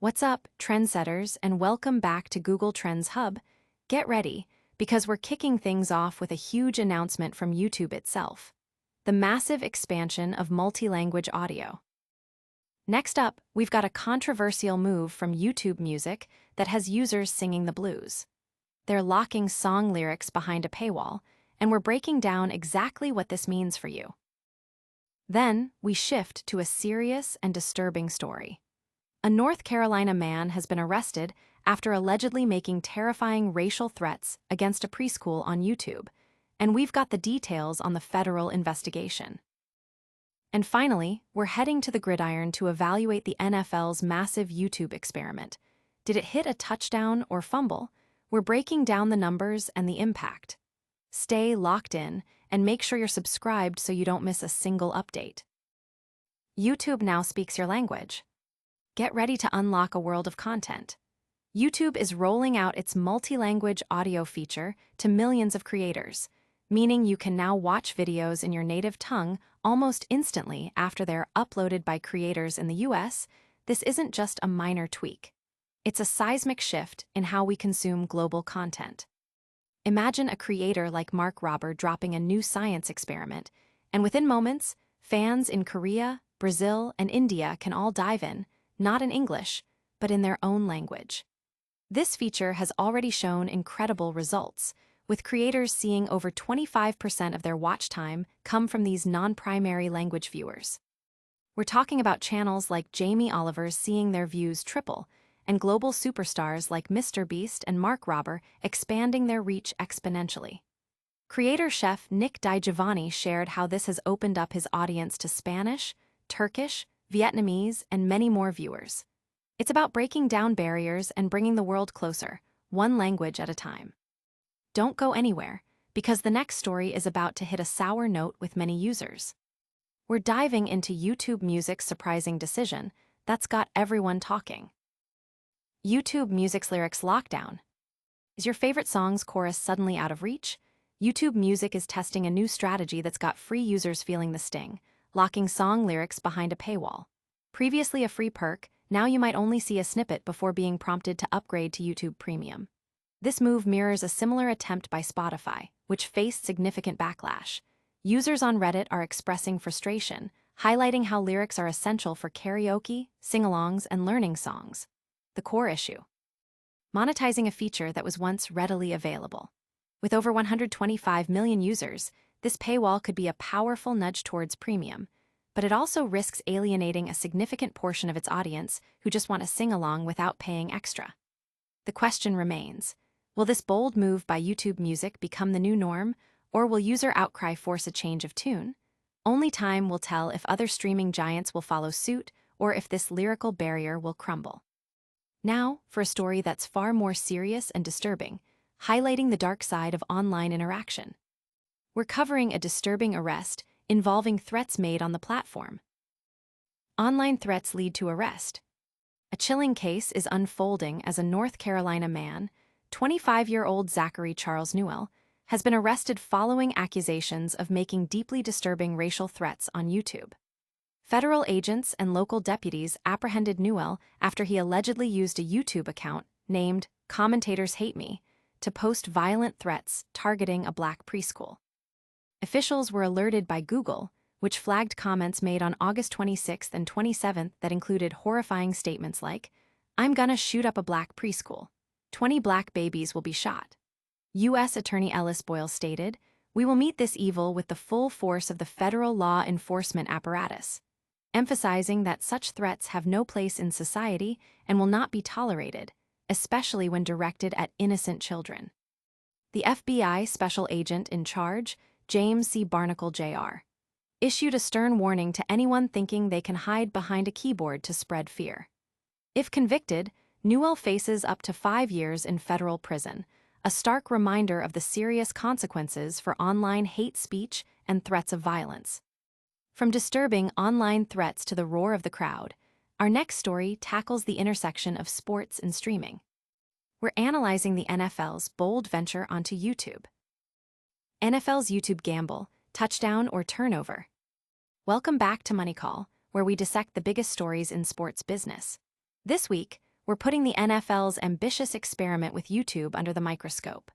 What's up, trendsetters, and welcome back to Google Trends Hub. Get ready, because we're kicking things off with a huge announcement from YouTube itself: the massive expansion of multi-language audio. Next up, we've got a controversial move from YouTube Music that has users singing the blues. They're locking song lyrics behind a paywall, and we're breaking down exactly what this means for you. Then, we shift to a serious and disturbing story. A North Carolina man has been arrested after allegedly making terrifying racial threats against a preschool on YouTube, and we've got the details on the federal investigation. And finally, we're heading to the gridiron to evaluate the NFL's massive YouTube experiment. Did it hit a touchdown or fumble? We're breaking down the numbers and the impact. Stay locked in and make sure you're subscribed so you don't miss a single update. YouTube now speaks your language. Get ready to unlock a world of content. YouTube is rolling out its multi-language audio feature to millions of creators, meaning you can now watch videos in your native tongue almost instantly after they're uploaded by creators in the US. This isn't just a minor tweak. It's a seismic shift in how we consume global content. Imagine a creator like Mark Rober dropping a new science experiment, and within moments, fans in Korea, Brazil, and India can all dive in, not in English, but in their own language. This feature has already shown incredible results, with creators seeing over 25% of their watch time come from these non-primary language viewers. We're talking about channels like Jamie Oliver's seeing their views triple, and global superstars like MrBeast and Mark Rober expanding their reach exponentially. Creator chef Nick DiGiovanni shared how this has opened up his audience to Spanish, Turkish, Vietnamese, and many more viewers. It's about breaking down barriers and bringing the world closer, one language at a time. Don't go anywhere, because the next story is about to hit a sour note with many users. We're diving into YouTube Music's surprising decision that's got everyone talking. YouTube Music's lyrics lockdown. Is your favorite song's chorus suddenly out of reach? YouTube Music is testing a new strategy that's got free users feeling the sting, locking song lyrics behind a paywall. Previously a free perk, now you might only see a snippet before being prompted to upgrade to YouTube Premium. This move mirrors a similar attempt by Spotify, which faced significant backlash. Users on Reddit are expressing frustration, highlighting how lyrics are essential for karaoke, sing-alongs, and learning songs. The core issue: monetizing a feature that was once readily available. With over 125 million users, this paywall could be a powerful nudge towards premium, but it also risks alienating a significant portion of its audience who just want to sing along without paying extra. The question remains: will this bold move by YouTube Music become the new norm, or will user outcry force a change of tune? Only time will tell if other streaming giants will follow suit or if this lyrical barrier will crumble. Now, for a story that's far more serious and disturbing, highlighting the dark side of online interaction. We're covering a disturbing arrest involving threats made on the platform. Online threats lead to arrest. A chilling case is unfolding as a North Carolina man, 25-year-old Zachary Charles Newell, has been arrested following accusations of making deeply disturbing racial threats on YouTube. Federal agents and local deputies apprehended Newell after he allegedly used a YouTube account named Commentators Hate Me to post violent threats targeting a Black preschool. Officials were alerted by Google, which flagged comments made on August 26th and 27th that included horrifying statements like, "I'm gonna shoot up a Black preschool. 20 Black babies will be shot." U.S. Attorney Ellis Boyle stated, "We will meet this evil with the full force of the federal law enforcement apparatus," emphasizing that such threats have no place in society and will not be tolerated, especially when directed at innocent children. The FBI special agent in charge, James C. Barnacle Jr., issued a stern warning to anyone thinking they can hide behind a keyboard to spread fear. If convicted, Newell faces up to 5 years in federal prison, a stark reminder of the serious consequences for online hate speech and threats of violence. From disturbing online threats to the roar of the crowd, our next story tackles the intersection of sports and streaming. We're analyzing the NFL's bold venture onto YouTube. NFL's YouTube gamble, touchdown or turnover. Welcome back to Money Call, where we dissect the biggest stories in sports business. This week, we're putting the NFL's ambitious experiment with YouTube under the microscope.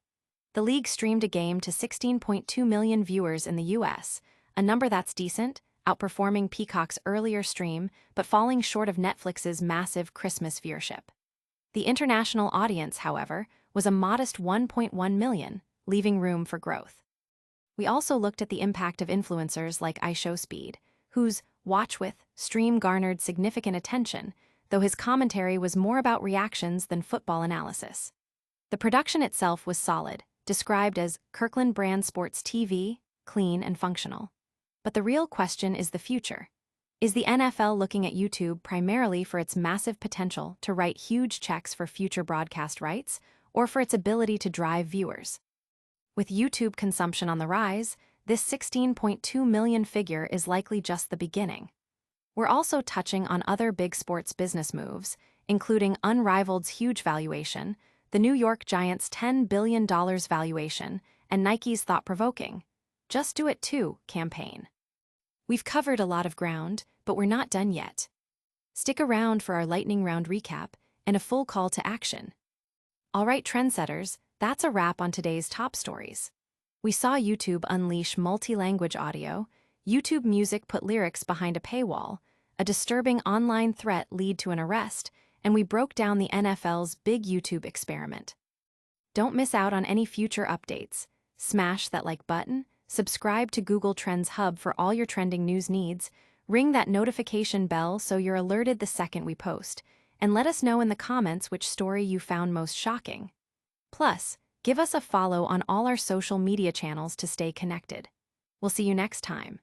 The league streamed a game to 16.2 million viewers in the US, a number that's decent, outperforming Peacock's earlier stream, but falling short of Netflix's massive Christmas viewership. The international audience, however, was a modest 1.1 million, leaving room for growth. We also looked at the impact of influencers like iShowSpeed, whose Watch With stream garnered significant attention, though his commentary was more about reactions than football analysis. The production itself was solid, described as Kirkland Brand Sports TV, clean and functional. But the real question is the future. Is the NFL looking at YouTube primarily for its massive potential to write huge checks for future broadcast rights, or for its ability to drive viewers? With YouTube consumption on the rise, this 16.2 million figure is likely just the beginning. We're also touching on other big sports business moves, including Unrivaled's huge valuation, the New York Giants' $10 billion valuation, and Nike's thought-provoking "Just Do It Too" campaign. We've covered a lot of ground, but we're not done yet. Stick around for our lightning round recap and a full call to action. All right, trendsetters, that's a wrap on today's top stories. We saw YouTube unleash multi-language audio, YouTube Music put lyrics behind a paywall, a disturbing online threat lead to an arrest, and we broke down the NFL's big YouTube experiment. Don't miss out on any future updates. Smash that like button, subscribe to Google Trends Hub for all your trending news needs, ring that notification bell so you're alerted the second we post, and let us know in the comments which story you found most shocking. Plus, give us a follow on all our social media channels to stay connected. We'll see you next time.